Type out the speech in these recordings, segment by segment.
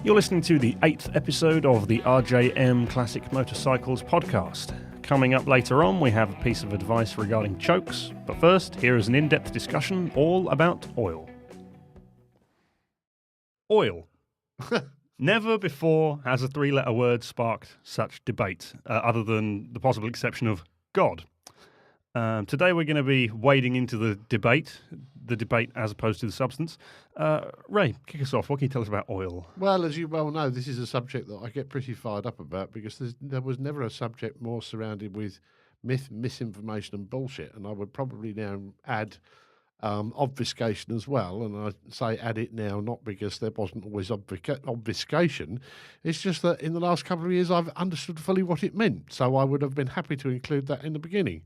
You're listening to the 8th episode of the RJM Classic Motorcycles podcast. Coming up later on, we have a piece of advice regarding chokes, but first, here is an in-depth discussion all about oil. Oil. Never before has a three-letter word sparked such debate, other than the possible exception of God. Today we're going to be wading into the debate as opposed to the substance. Ray, kick us off. What can you tell us about oil? Well, as you well know, this is a subject that I get pretty fired up about because there was never a subject more surrounded with misinformation and bullshit. And I would probably now add obfuscation as well. And I say add it now, not because there wasn't always obfuscation. It's just that in the last couple of years, I've understood fully what it meant. So I would have been happy to include that in the beginning.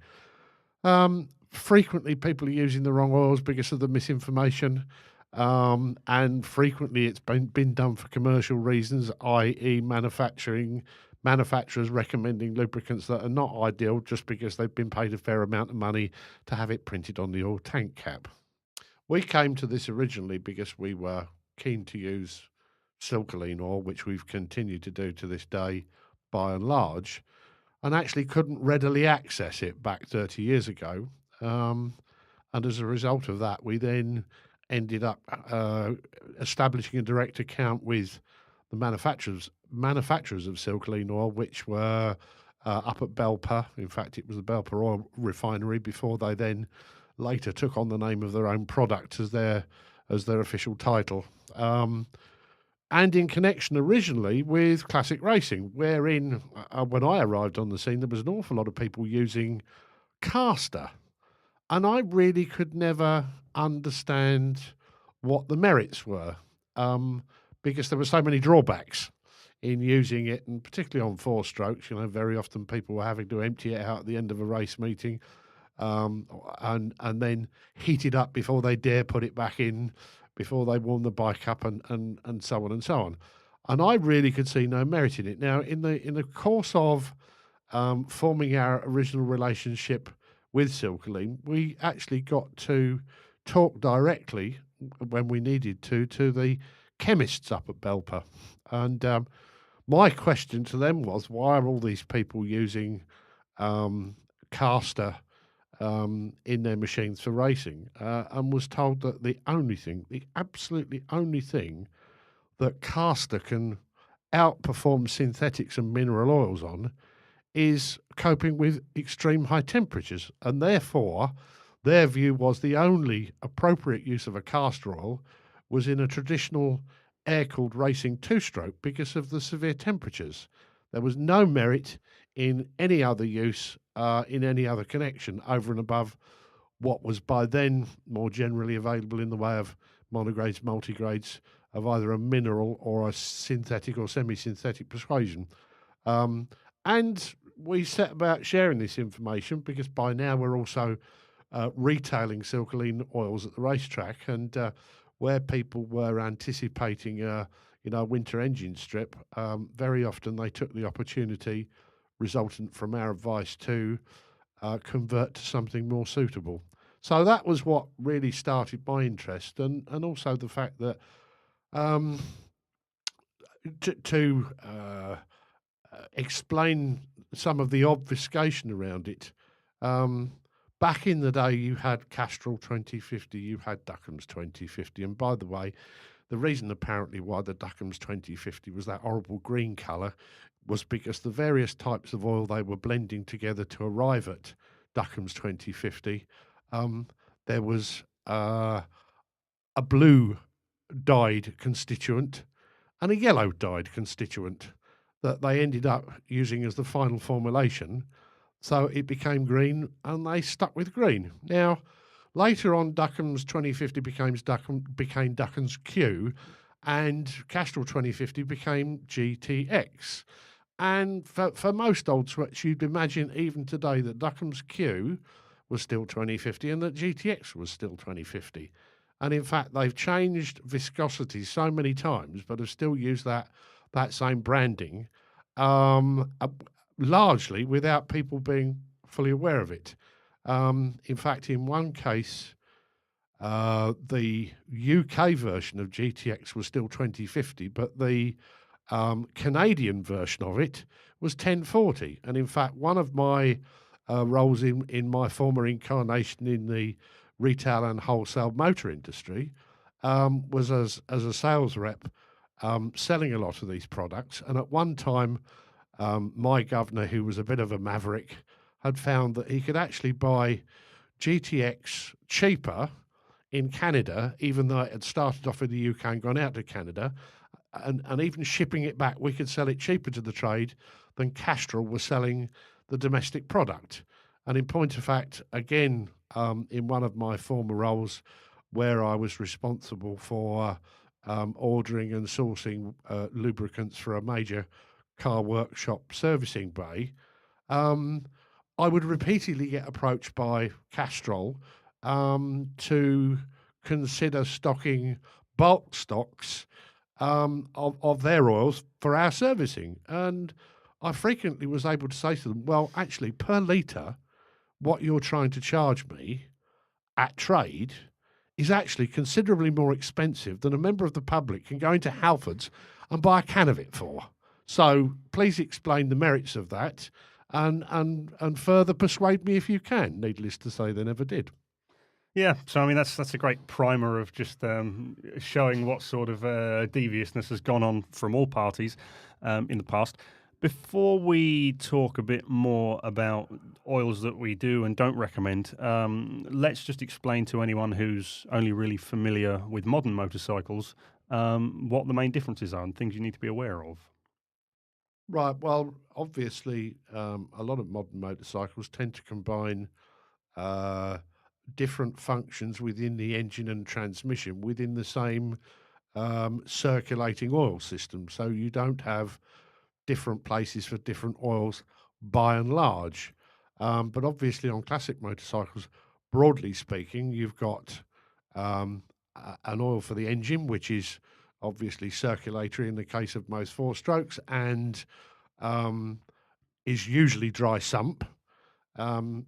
Frequently people are using the wrong oils because of the misinformation, and frequently it's been done for commercial reasons, i.e. manufacturers recommending lubricants that are not ideal just because they've been paid a fair amount of money to have it printed on the oil tank cap. We came to this originally because we were keen to use Silky Oil, which we've continued to do to this day by and large, and actually couldn't readily access it back 30 years ago. And as a result of that, we then ended up establishing a direct account with the manufacturers of Silky Oil, which were up at Belper. In fact, it was the Belper Oil Refinery before they then later took on the name of their own product as their official title. And in connection originally with classic racing, wherein when I arrived on the scene, there was an awful lot of people using Castro. And I really could never understand what the merits were, because there were so many drawbacks in using it, and particularly on four strokes. You know, very often people were having to empty it out at the end of a race meeting, and then heat it up before they dare put it back in, before they warm the bike up, and so on and so on. And I really could see no merit in it. Now, in the course of forming our original relationship with Silky, we actually got to talk directly when we needed to the chemists up at Belper. And my question to them was, why are all these people using Castro in their machines for racing? And was told that the absolutely only thing that Castro can outperform synthetics and mineral oils on is coping with extreme high temperatures, and therefore their view was the only appropriate use of a Castro oil was in a traditional air-cooled racing two-stroke because of the severe temperatures. There was no merit in any other use, in any other connection, over and above what was by then more generally available in the way of monogrades, multigrades of either a mineral or a synthetic or semi-synthetic persuasion. And we set about sharing this information because by now we're also retailing Silky oils at the racetrack, and where people were anticipating a winter engine strip, very often they took the opportunity resultant from our advice to convert to something more suitable. So that was what really started my interest, and also the fact that to explain some of the obfuscation around it. Back in the day, you had Castro 2050, you had Duckham's 2050, and by the way, the reason apparently why the Duckham's 2050 was that horrible green colour was because the various types of oil they were blending together to arrive at Duckham's 2050, there was a blue dyed constituent and a yellow dyed constituent that they ended up using as the final formulation. So it became green, and they stuck with green. Now, later on, Duckham's 2050 became Duckham's Q, and Castro 2050 became GTX. And for most old sweats, you'd imagine even today that Duckham's Q was still 2050 and that GTX was still 2050. And in fact, they've changed viscosity so many times, but have still used that same branding, largely without people being fully aware of it. In fact, in one case, The UK version of GTX was still 2050, but the Canadian version of it was 1040. And in fact, one of my roles in my former incarnation in the retail and wholesale motor industry was as a sales rep selling a lot of these products. And at one time, my governor, who was a bit of a maverick, had found that he could actually buy GTX cheaper in Canada, even though it had started off in the UK and gone out to Canada. And even shipping it back, we could sell it cheaper to the trade than Castro was selling the domestic product. And in point of fact, again, in one of my former roles where I was responsible for ordering and sourcing lubricants for a major car workshop servicing bay, I would repeatedly get approached by Castrol to consider stocking bulk stocks of their oils for our servicing. And I frequently was able to say to them, well, actually, per litre, what you're trying to charge me at trade is actually considerably more expensive than a member of the public can go into Halfords and buy a can of it for. So please explain the merits of that and further persuade me if you can. Needless to say, they never did. Yeah, so I mean that's a great primer of just showing what sort of deviousness has gone on from all parties in the past. Before we talk a bit more about oils that we do and don't recommend, let's just explain to anyone who's only really familiar with modern motorcycles what the main differences are and things you need to be aware of. Right. Well, obviously, a lot of modern motorcycles tend to combine uh, different functions within the engine and transmission within the same circulating oil system. So you don't have different places for different oils by and large. But obviously, on classic motorcycles, broadly speaking, you've got an oil for the engine, which is obviously circulatory in the case of most four strokes, and is usually dry sump.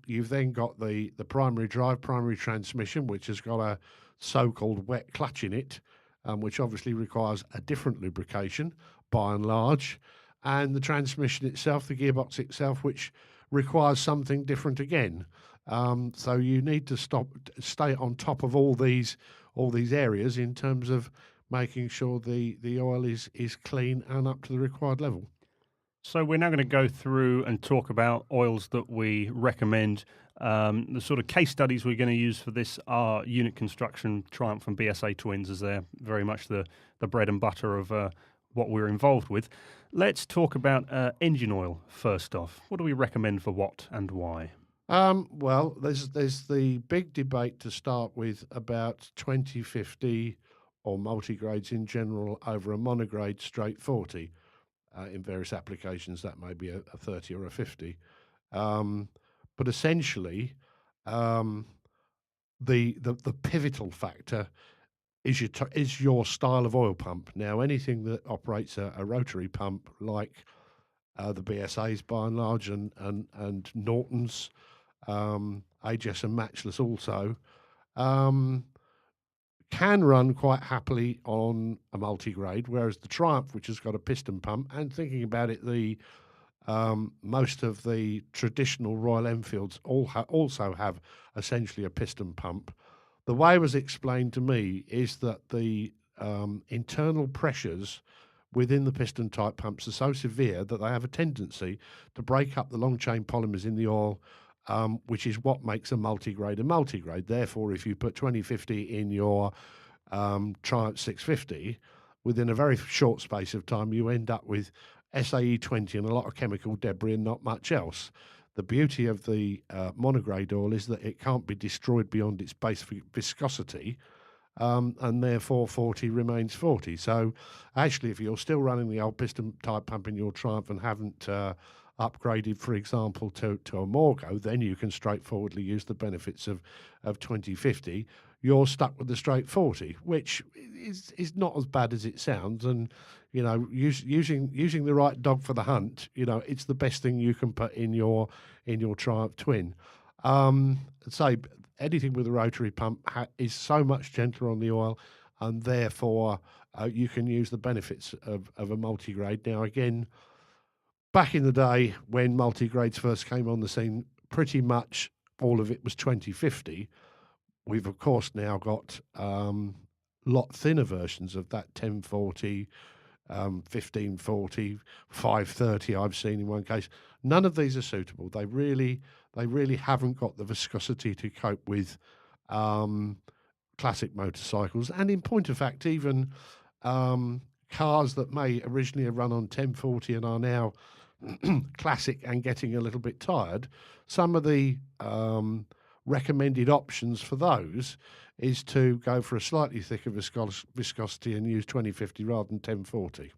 You've then got the primary drive, primary transmission, which has got a so-called wet clutch in it, which obviously requires a different lubrication by and large, and the transmission itself, the gearbox itself, which requires something different again. So you need to stay on top of all these areas in terms of making sure the oil is clean and up to the required level. So we're now going to go through and talk about oils that we recommend. The sort of case studies we're going to use for this are unit construction, Triumph and BSA twins, as they're very much the bread and butter of what we're involved with. Let's talk about engine oil first off. What do we recommend for what and why? Well, there's the big debate to start with about 2050 or multigrades in general over a monograde straight 40. In various applications, that may be a 30 or a 50. But essentially, the pivotal factor is your style of oil pump. Now, anything that operates a rotary pump like the BSAs by and large and Norton's, AGS and Matchless also, can run quite happily on a multigrade, whereas the Triumph, which has got a piston pump, and thinking about it, the most of the traditional Royal Enfields also have essentially a piston pump. The way it was explained to me is that the internal pressures within the piston type pumps are so severe that they have a tendency to break up the long chain polymers in the oil, which is what makes a multigrade a multigrade. Therefore, if you put 2050 in your Triumph 650, within a very short space of time, you end up with SAE 20 and a lot of chemical debris and not much else. The beauty of the monograde oil is that it can't be destroyed beyond its base viscosity, and therefore 40 remains 40. So actually, if you're still running the old piston type pump in your Triumph and haven't upgraded, for example, to a Morgo, then you can straightforwardly use the benefits of 2050. You're stuck with the straight 40, which is not as bad as it sounds. And you know, using the right dog for the hunt, you know, it's the best thing you can put in your Triumph Twin. So anything with a rotary pump is so much gentler on the oil, and therefore you can use the benefits of a multigrade. Now, again, back in the day when multigrades first came on the scene, pretty much all of it was 2050. We've, of course, now got lot thinner versions of that 1040, 1540, 530 I've seen in one case. None of these are suitable. They really haven't got the viscosity to cope with classic motorcycles. And in point of fact, even cars that may originally have run on 1040 and are now classic and getting a little bit tired, some of the recommended options for those is to go for a slightly thicker viscosity and use 2050 rather than 1040.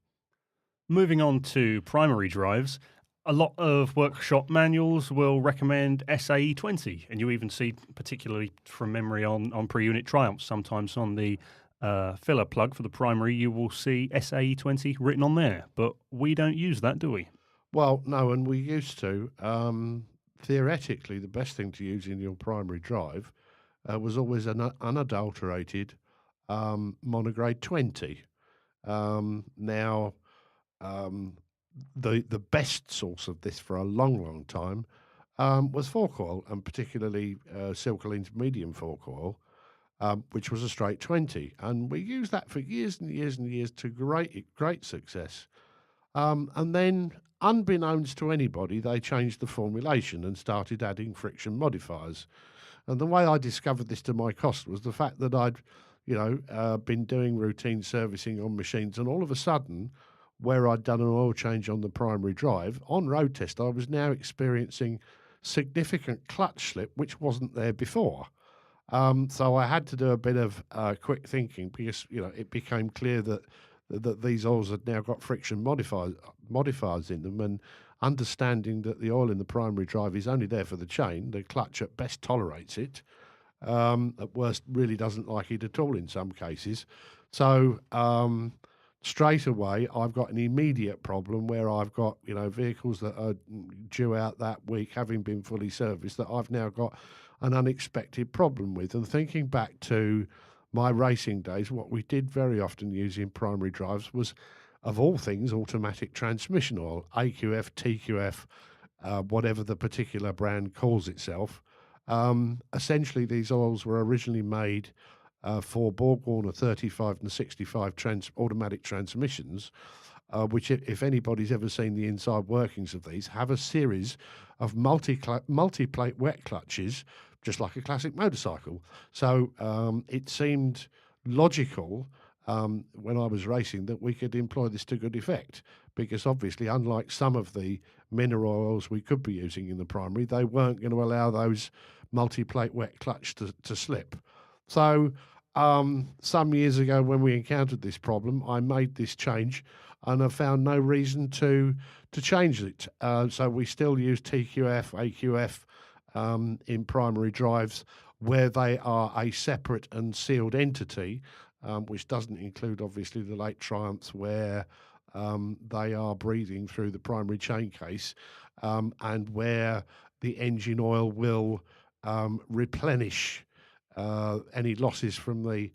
Moving on to primary drives, a lot of workshop manuals will recommend SAE20, and you even see, particularly from memory on pre-unit Triumphs, sometimes on the filler plug for the primary, you will see SAE20 written on there, but we don't use that, do we? Well, no, and we used to. Theoretically, the best thing to use in your primary drive was always an unadulterated monograde 20. Now, the best source of this for a long time was fork oil, and particularly Silky Oil's medium fork oil, which was a straight 20. And we used that for years and years and years to great success. And then, unbeknownst to anybody, they changed the formulation and started adding friction modifiers. And the way I discovered this to my cost was the fact that I'd, been doing routine servicing on machines, and all of a sudden, where I'd done an oil change on the primary drive, on road test, I was now experiencing significant clutch slip, which wasn't there before. So I had to do a bit of quick thinking because, it became clear that these oils had now got friction modifiers in them, and understanding that the oil in the primary drive is only there for the chain, the clutch at best tolerates it, at worst really doesn't like it at all in some cases. So straight away, I've got an immediate problem where I've got, vehicles that are due out that week, having been fully serviced, that I've now got an unexpected problem with. And thinking back to my racing days, what we did very often use in primary drives was, of all things, automatic transmission oil, AQF, TQF, whatever the particular brand calls itself. Essentially, these oils were originally made for Borg-Warner 35 and 65 automatic transmissions, which, if anybody's ever seen the inside workings of these, have a series of multi-plate wet clutches, just like a classic motorcycle. So it seemed logical when I was racing that we could employ this to good effect, because obviously, unlike some of the mineral oils we could be using in the primary, they weren't going to allow those multi-plate wet clutch to slip. So some years ago, when we encountered this problem, I made this change, and I found no reason to change it. So we still use TQF, AQF in primary drives where they are a separate and sealed entity, which doesn't include, obviously, the late Triumphs where they are breathing through the primary chain case, and where the engine oil will replenish any losses from the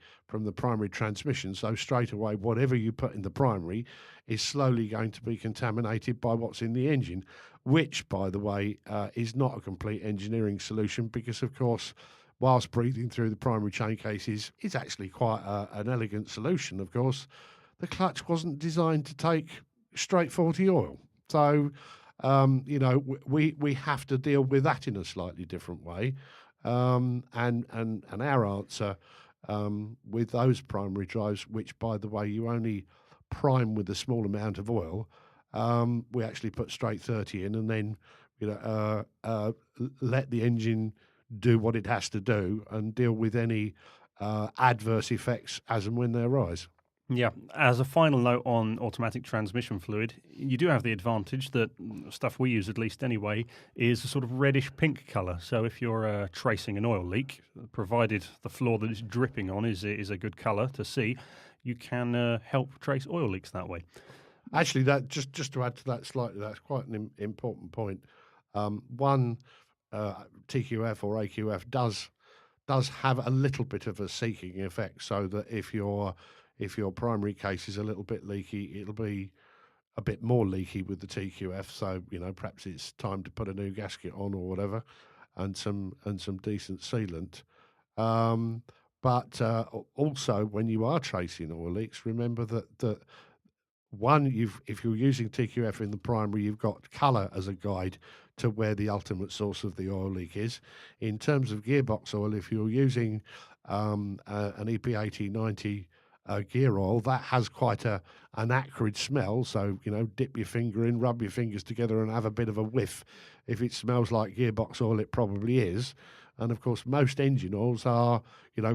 primary transmission. So straight away, whatever you put in the primary is slowly going to be contaminated by what's in the engine, which, by the way, is not a complete engineering solution, because, of course, whilst breathing through the primary chain cases is actually quite an elegant solution, of course, the clutch wasn't designed to take straight 40 oil. So, we have to deal with that in a slightly different way. And our answer with those primary drives, which, by the way, you only prime with a small amount of oil, we actually put straight 30 in, and then let the engine do what it has to do and deal with any adverse effects as and when they arise. Yeah, as a final note on automatic transmission fluid, you do have the advantage that stuff we use, at least anyway, is a sort of reddish pink colour. So if you're tracing an oil leak, provided the floor that it's dripping on is a good colour to see, you can help trace oil leaks that way. Actually, that just to add to that slightly, that's quite an important point. TQF or AQF does does have a little bit of a seeking effect, so that if your primary case is a little bit leaky, it'll be a bit more leaky with the TQF. So perhaps it's time to put a new gasket on or whatever, and some decent sealant. But also, when you are tracing oil leaks, remember that one, if you're using TQF in the primary, you've got colour as a guide to where the ultimate source of the oil leak is. In terms of gearbox oil, if you're using an EP8090 gear oil, that has quite an acrid smell. So dip your finger in, rub your fingers together, and have a bit of a whiff. If it smells like gearbox oil, it probably is. And of course, most engine oils are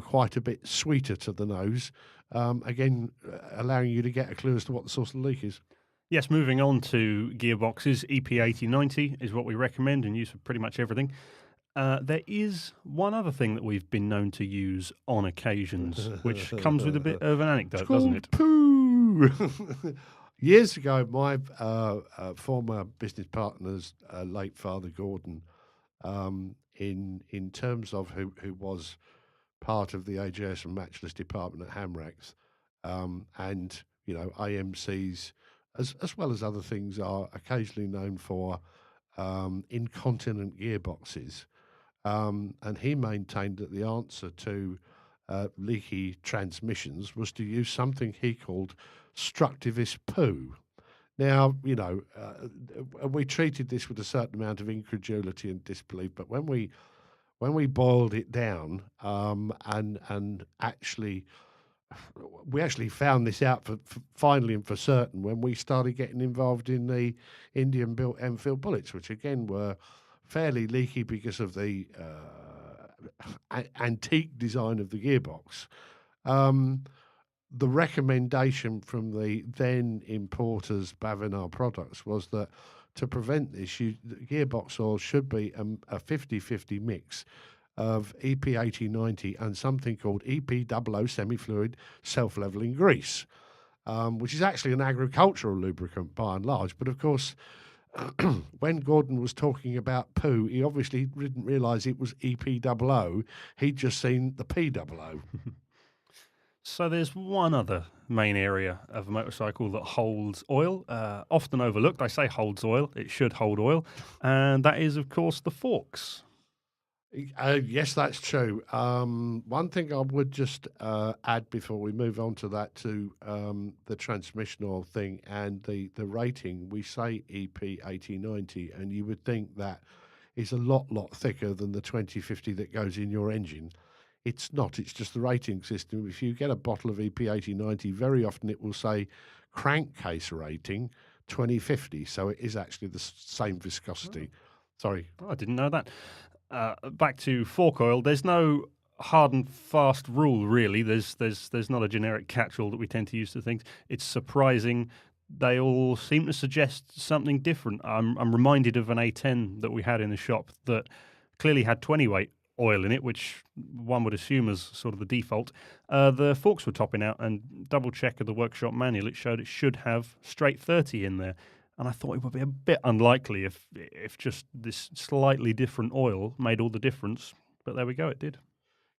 quite a bit sweeter to the nose. Again, allowing you to get a clue as to what the source of the leak is. Yes, moving on to gearboxes, EP8090 is what we recommend and use for pretty much everything. There is one other thing that we've been known to use on occasions, which comes with a bit of an anecdote, doesn't it? Poo! Years ago, my former business partner's late father, Gordon, in terms of who was part of the AJS and matchless department at Hamrax, and AMCs as well as other things are occasionally known for incontinent gearboxes, and he maintained that the answer to leaky transmissions was to use something he called structivist poo. Now, we treated this with a certain amount of incredulity and disbelief, but when we boiled it down, and actually, we actually found this out for finally and for certain when we started getting involved in the Indian-built Enfield bullets, which again were fairly leaky because of the antique design of the gearbox. The recommendation from the then importers, Bavinar Products, was that to prevent this, the gearbox oil should be a 50-50 mix of EP8090 and something called EP00 semi-fluid self-leveling grease, which is actually an agricultural lubricant by and large. But of course, when Gordon was talking about poo, he obviously didn't realise it was EP00. He'd just seen the P00. So there's one other main area of a motorcycle that holds oil, often overlooked. I say holds oil, it should hold oil, and that is, of course, the forks. Yes, that's true. One thing I would just add before we move on to that, to the transmission oil thing and the rating, we say EP8090, and you would think that is a lot thicker than the 2050 that goes in your engine. It's not. It's just the rating system. If you get a bottle of EP8090, very often it will say crankcase rating 2050, so it is actually the same viscosity. Sorry. Oh, I didn't know that. Back to fork oil. There's no hard and fast rule, really. There's not a generic catch-all that we tend to use to things. It's surprising. They all seem to suggest something different. I'm reminded of an A10 that we had in the shop that clearly had 20 weight oil in it, which one would assume is sort of the default. The forks were topping out, and double check of the workshop manual, it showed it should have straight 30 in there. And I thought it would be a bit unlikely if just this slightly different oil made all the difference. But there we go, it did.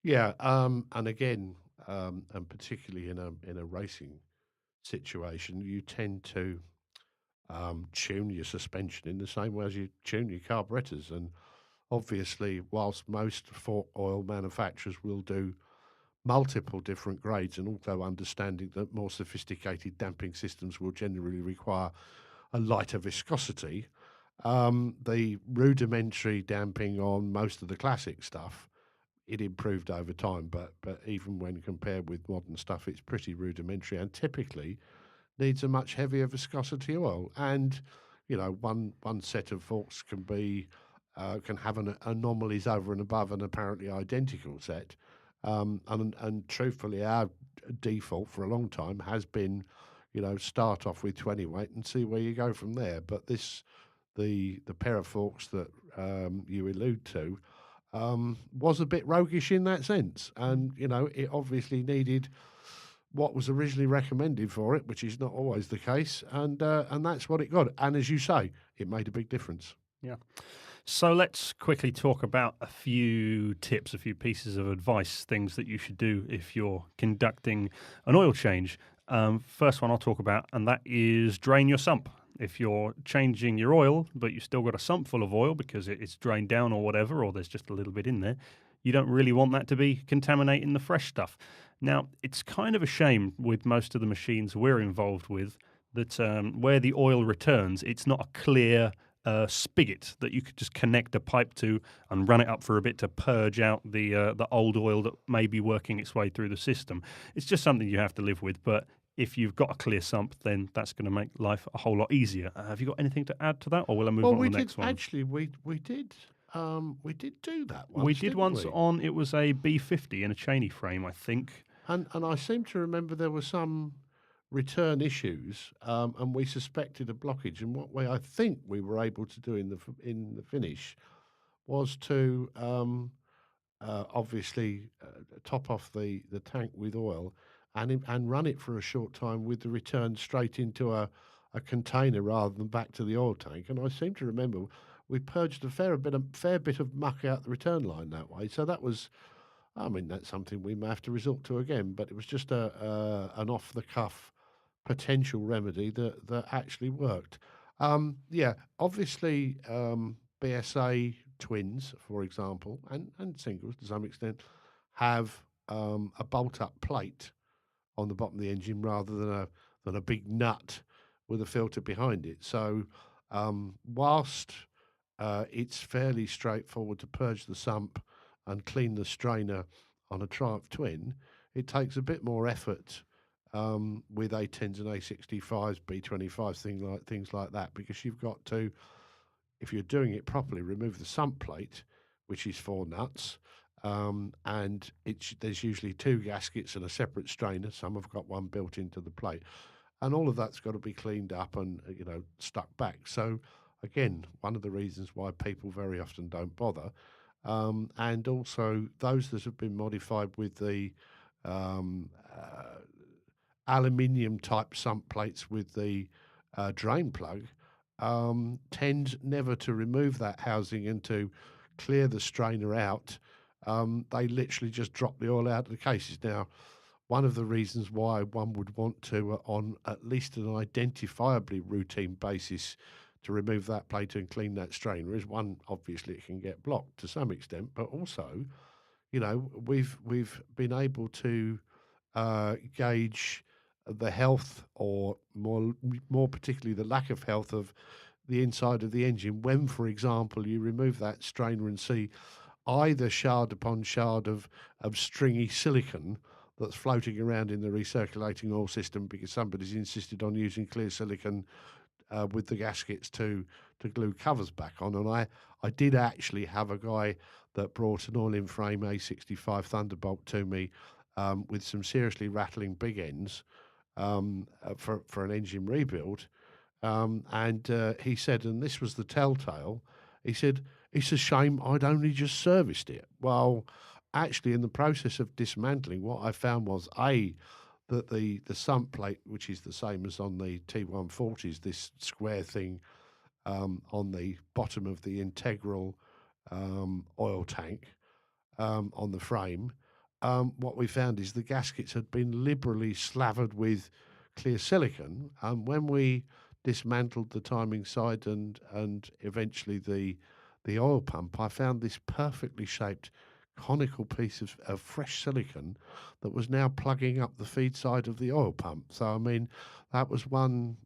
Yeah, and again, and particularly in a racing situation, you tend to tune your suspension in the same way as you tune your carburetors. And obviously, whilst most fork oil manufacturers will do multiple different grades, and also understanding that more sophisticated damping systems will generally require a lighter viscosity, the rudimentary damping on most of the classic stuff, it improved over time, but even when compared with modern stuff, it's pretty rudimentary and typically needs a much heavier viscosity oil. And one set of forks can have an anomalies over and above an apparently identical set. And truthfully, our default for a long time has been, start off with 20 weight and see where you go from there. But the pair of forks that you allude to was a bit roguish in that sense. And, it obviously needed what was originally recommended for it, which is not always the case. And that's what it got. And as you say, it made a big difference. Yeah. So let's quickly talk about a few tips, a few pieces of advice, things that you should do if you're conducting an oil change. First one I'll talk about, and that is drain your sump. If you're changing your oil, but you've still got a sump full of oil because it's drained down or whatever, or there's just a little bit in there, you don't really want that to be contaminating the fresh stuff. Now, it's kind of a shame with most of the machines we're involved with that where the oil returns, it's not a clear spigot that you could just connect a pipe to and run it up for a bit to purge out the old oil that may be working its way through the system. It's just something you have to live with, but if you've got a clear sump, then that's going to make life a whole lot easier. Have you got anything to add to that, or will I move on to the next one? Actually, we did do that once. We did didn't once we? on, it was a B50 in a Cheney frame, I think. And I seem to remember there were some return issues, and we suspected a blockage. And what I think we were able to do in the finish was to obviously top off the tank with oil and run it for a short time with the return straight into a container rather than back to the oil tank. And I seem to remember we purged a fair bit of muck out the return line that way. So that was, I mean, that's something we may have to resort to again. But it was just an off the cuff potential remedy that actually worked. Yeah, obviously, BSA twins, for example, and singles to some extent, have a bolt-up plate on the bottom of the engine rather than a big nut with a filter behind it. So, whilst it's fairly straightforward to purge the sump and clean the strainer on a Triumph Twin, it takes a bit more effort with A10s and A65s, B25s, things like that, because you've got to, if you're doing it properly, remove the sump plate, which is 4 nuts, and there's usually 2 gaskets and a separate strainer. Some have got one built into the plate, and all of that's got to be cleaned up and stuck back. So again, one of the reasons why people very often don't bother, and also those that have been modified with the um, aluminium type sump plates with the drain plug tend never to remove that housing and to clear the strainer out. They literally just drop the oil out of the cases. Now, one of the reasons why one would want to, on at least an identifiably routine basis, to remove that plate and clean that strainer is, one, obviously it can get blocked to some extent, but also, we've been able to gauge the health, or more particularly the lack of health, of the inside of the engine when, for example, you remove that strainer and see either shard upon shard of stringy silicon that's floating around in the recirculating oil system because somebody's insisted on using clear silicon with the gaskets to glue covers back on. And I did actually have a guy that brought an oil-in frame A65 Thunderbolt to me with some seriously rattling big ends for an engine rebuild. And he said, and this was the telltale, he said, it's a shame I'd only just serviced it. Well, actually, in the process of dismantling, what I found was, that the sump plate, which is the same as on the T140s, this square thing on the bottom of the integral oil tank on the frame, what we found is the gaskets had been liberally slathered with clear silicon. And when we dismantled the timing side and eventually the oil pump, I found this perfectly shaped conical piece of fresh silicon that was now plugging up the feed side of the oil pump. So, I mean, that was one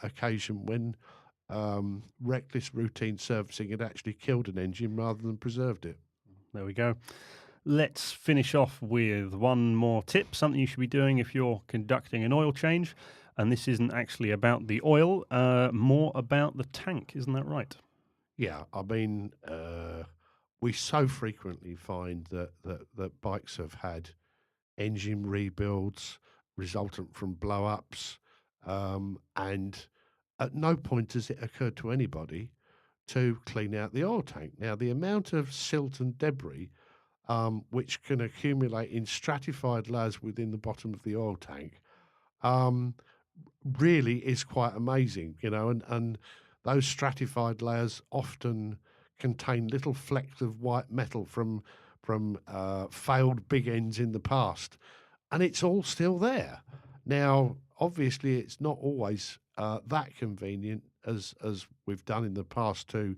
occasion when reckless routine servicing had actually killed an engine rather than preserved it. There we go. Let's finish off with one more tip, something you should be doing if you're conducting an oil change. And this isn't actually about the oil, more about the tank. Isn't that right? Yeah, I mean, we so frequently find that bikes have had engine rebuilds resultant from blow-ups, and at no point has it occurred to anybody to clean out the oil tank. Now, the amount of silt and debris which can accumulate in stratified layers within the bottom of the oil tank um, really is quite amazing, and those stratified layers often contain little flecks of white metal from failed big ends in the past, and it's all still there. Now, obviously, it's not always that convenient as we've done in the past to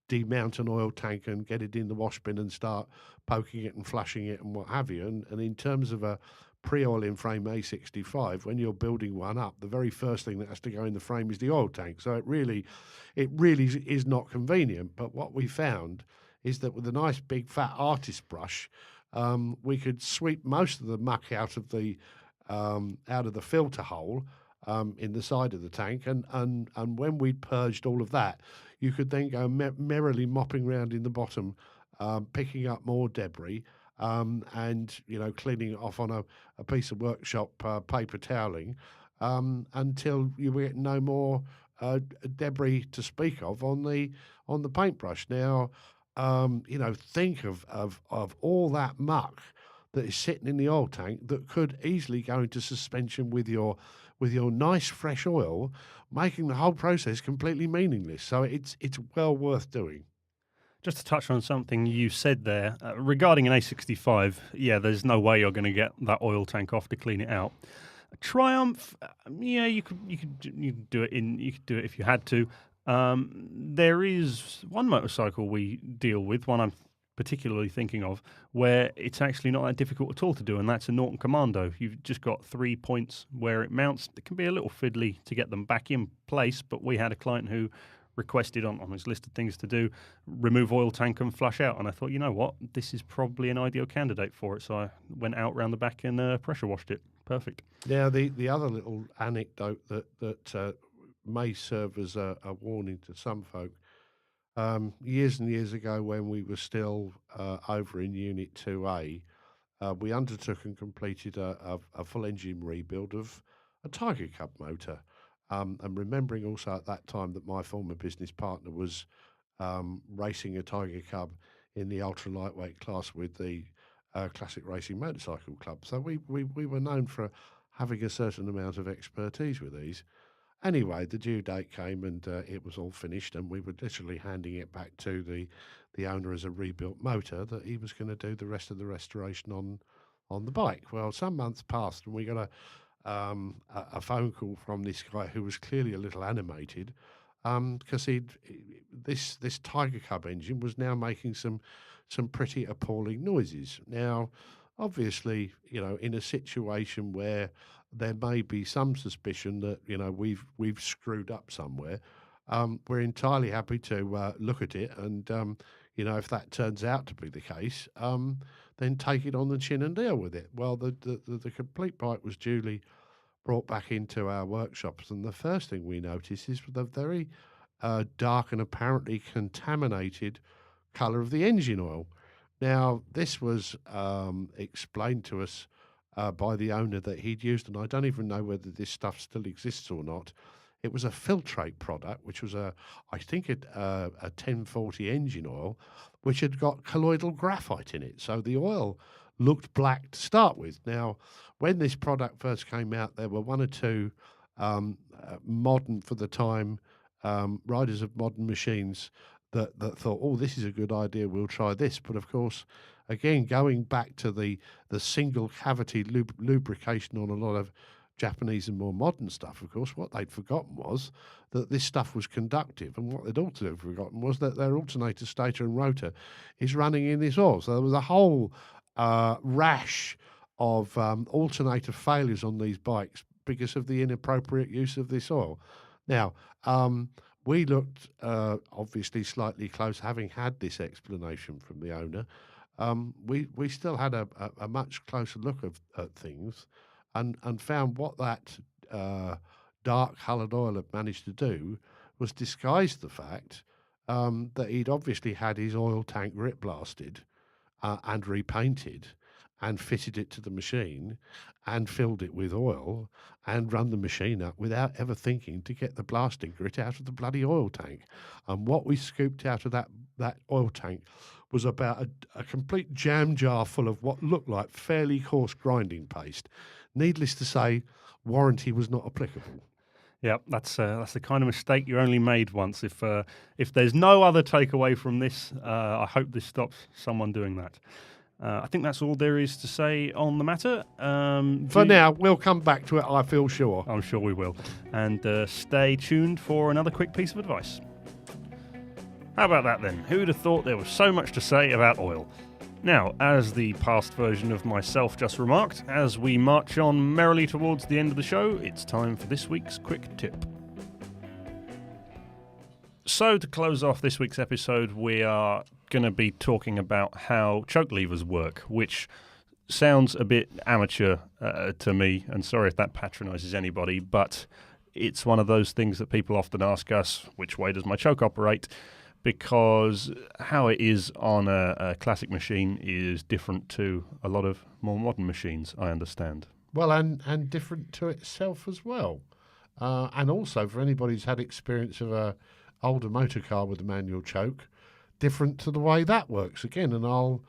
demount an oil tank and get it in the wash bin and start poking it and flushing it and what have you. And in terms of a pre-oiling frame A65, when you're building one up, the very first thing that has to go in the frame is the oil tank. So it really is not convenient. But what we found is that with a nice big fat artist brush, we could sweep most of the muck out of the filter hole in the side of the tank, and when we'd purged all of that, you could then go merrily mopping around in the bottom, picking up more debris, and cleaning it off on a piece of workshop paper toweling, until you get no more debris to speak of on the paintbrush. Now, think of all that muck that is sitting in the oil tank that could easily go into suspension with your nice fresh oil, making the whole process completely meaningless. So it's well worth doing. Just to touch on something you said there regarding an A65, yeah, there's no way you're going to get that oil tank off to clean it out. Triumph, yeah, you could do it if you had to. There is one motorcycle we deal with, one I'm particularly thinking of, where it's actually not that difficult at all to do, and that's a Norton Commando. You've just got 3 points where it mounts. It can be a little fiddly to get them back in place, but we had a client who requested on his list of things to do, remove oil tank and flush out, and I thought, you know what, this is probably an ideal candidate for it, so I went out round the back and pressure washed it. Perfect. Now, the other little anecdote that may serve as a warning to some folk, years and years ago when we were still over in Unit 2A, we undertook and completed a full engine rebuild of a Tiger Cub motor. And remembering also at that time that my former business partner was racing a Tiger Cub in the ultra lightweight class with the Classic Racing Motorcycle Club. So we were known for having a certain amount of expertise with these. Anyway, the due date came and it was all finished, and we were literally handing it back to the owner as a rebuilt motor that he was going to do the rest of the restoration on the bike. Well, some months passed, and we got a phone call from this guy who was clearly a little animated because this Tiger Cub engine was now making some pretty appalling noises. Now, obviously, in a situation where there may be some suspicion that we've screwed up somewhere, we're entirely happy to look at it, and if that turns out to be the case, then take it on the chin and deal with it. Well, the complete bike was duly brought back into our workshops, and the first thing we noticed is the very dark and apparently contaminated colour of the engine oil. Now, this was explained to us by the owner that he'd used, and I don't even know whether this stuff still exists or not. It was a filtrate product, which was a 1040 engine oil, which had got colloidal graphite in it. So the oil looked black to start with. Now, when this product first came out, there were one or two modern, for the time, riders of modern machines that thought, oh, this is a good idea, we'll try this. But of course, again, going back to the single cavity lubrication on a lot of Japanese and more modern stuff, of course, what they'd forgotten was that this stuff was conductive, and what they'd also forgotten was that their alternator, stator and rotor is running in this oil. So there was a whole rash of alternator failures on these bikes because of the inappropriate use of this oil. Now, we looked obviously slightly close, having had this explanation from the owner. We still had a much closer look at things, and found what that dark coloured oil had managed to do was disguise the fact that he'd obviously had his oil tank rip blasted and repainted and fitted it to the machine and filled it with oil and run the machine up without ever thinking to get the blasting grit out of the bloody oil tank. And what we scooped out of that oil tank was about a complete jam jar full of what looked like fairly coarse grinding paste. Needless to say, warranty was not applicable. Yeah, that's the kind of mistake you only made once. If there's no other takeaway from this, I hope this stops someone doing that. I think that's all there is to say on the matter. For now, we'll come back to it, I feel sure. I'm sure we will. And stay tuned for another quick piece of advice. How about that then? Who'd have thought there was so much to say about oil? Now, as the past version of myself just remarked, as we march on merrily towards the end of the show, it's time for this week's quick tip. So, to close off this week's episode, we are going to be talking about how choke levers work, which sounds a bit amateur to me, and sorry if that patronises anybody, but it's one of those things that people often ask us, which way does my choke operate? Because how it is on a classic machine is different to a lot of more modern machines, I understand. Well, and different to itself as well. And also, for anybody who's had experience of a older motor car with a manual choke, different to the way that works again. And I'll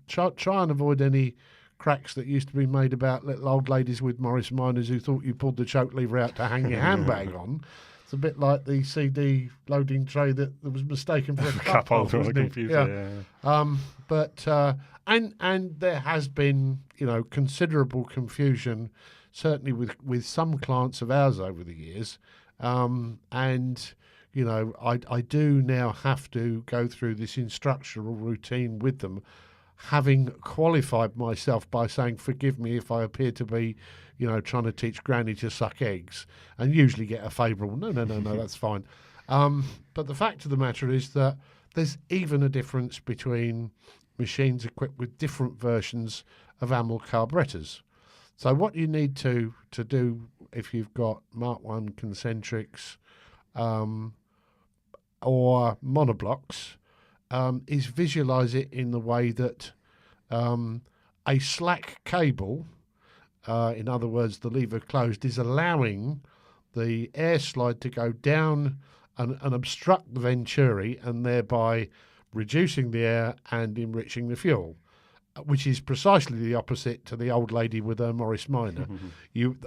try and avoid any cracks that used to be made about little old ladies with Morris Minors who thought you pulled the choke lever out to hang your handbag on. It's a bit like the CD loading tray that was mistaken for a cup holder on the computer. Yeah. And there has been, considerable confusion, certainly with some clients of ours over the years. I do now have to go through this instructional routine with them, having qualified myself by saying, forgive me if I appear to be, trying to teach Granny to suck eggs, and usually get a favourable, no, that's fine. But the fact of the matter is that there's even a difference between machines equipped with different versions of AML carburetors. So what you need to do if you've got Mark 1 concentrics or monoblocks is visualise it in the way that a slack cable, in other words, the lever closed, is allowing the air slide to go down and obstruct the venturi, and thereby reducing the air and enriching the fuel, which is precisely the opposite to the old lady with her Morris Minor.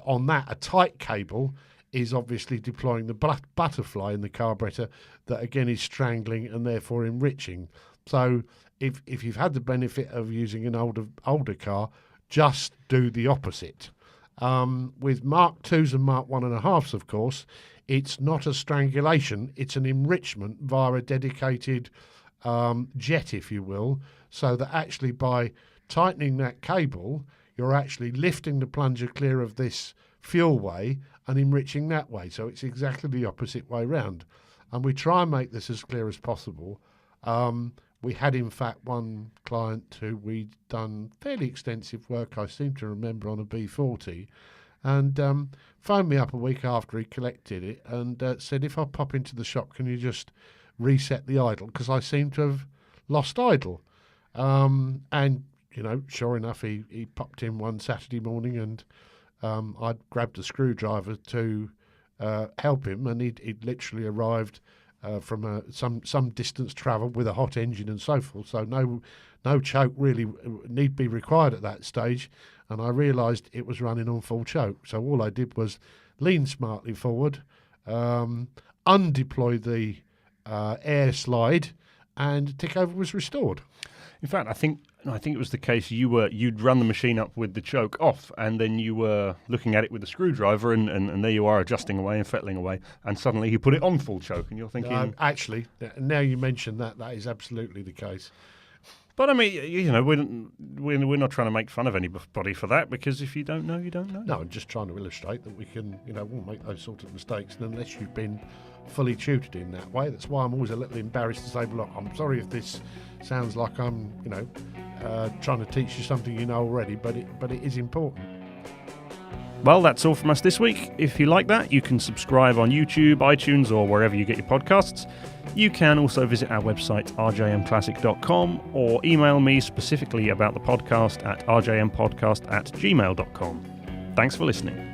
On that, a tight cable is obviously deploying the butterfly in the carburetor that again is strangling and therefore enriching. So if you've had the benefit of using an older car, just do the opposite. With Mark 2s and Mark 1.5s, of course, it's not a strangulation, it's an enrichment via a dedicated jet, if you will, so that actually by tightening that cable, you're actually lifting the plunger clear of this fuel way and enriching that way. So it's exactly the opposite way round. And we try and make this as clear as possible. We had, in fact, one client who we'd done fairly extensive work, I seem to remember, on a B40, and phoned me up a week after he collected it and said, if I pop into the shop, can you just reset the idle? Because I seem to have lost idle. And, sure enough, he popped in one Saturday morning and I'd grabbed a screwdriver to help him, and he'd literally arrived from some distance travel with a hot engine and so forth. So no choke really need be required at that stage. And I realised it was running on full choke. So all I did was lean smartly forward, undeploy the air slide, and tick over was restored. In fact, I think it was the case you'd run the machine up with the choke off, and then you were looking at it with the screwdriver, and there you are adjusting away and fettling away, and suddenly you put it on full choke, and you're thinking... actually, now you mention that is absolutely the case. But I mean, we're not trying to make fun of anybody for that, because if you don't know, you don't know. No, I'm just trying to illustrate that we can, won't make those sort of mistakes unless you've been fully tutored in that way. That's why I'm always a little embarrassed to say, look, I'm sorry if this sounds like I'm, trying to teach you something you know already, but it is important. Well, that's all from us this week. If you like that, you can subscribe on YouTube, iTunes, or wherever you get your podcasts. You can also visit our website, rjmclassic.com, or email me specifically about the podcast at rjmpodcast@gmail.com. Thanks for listening.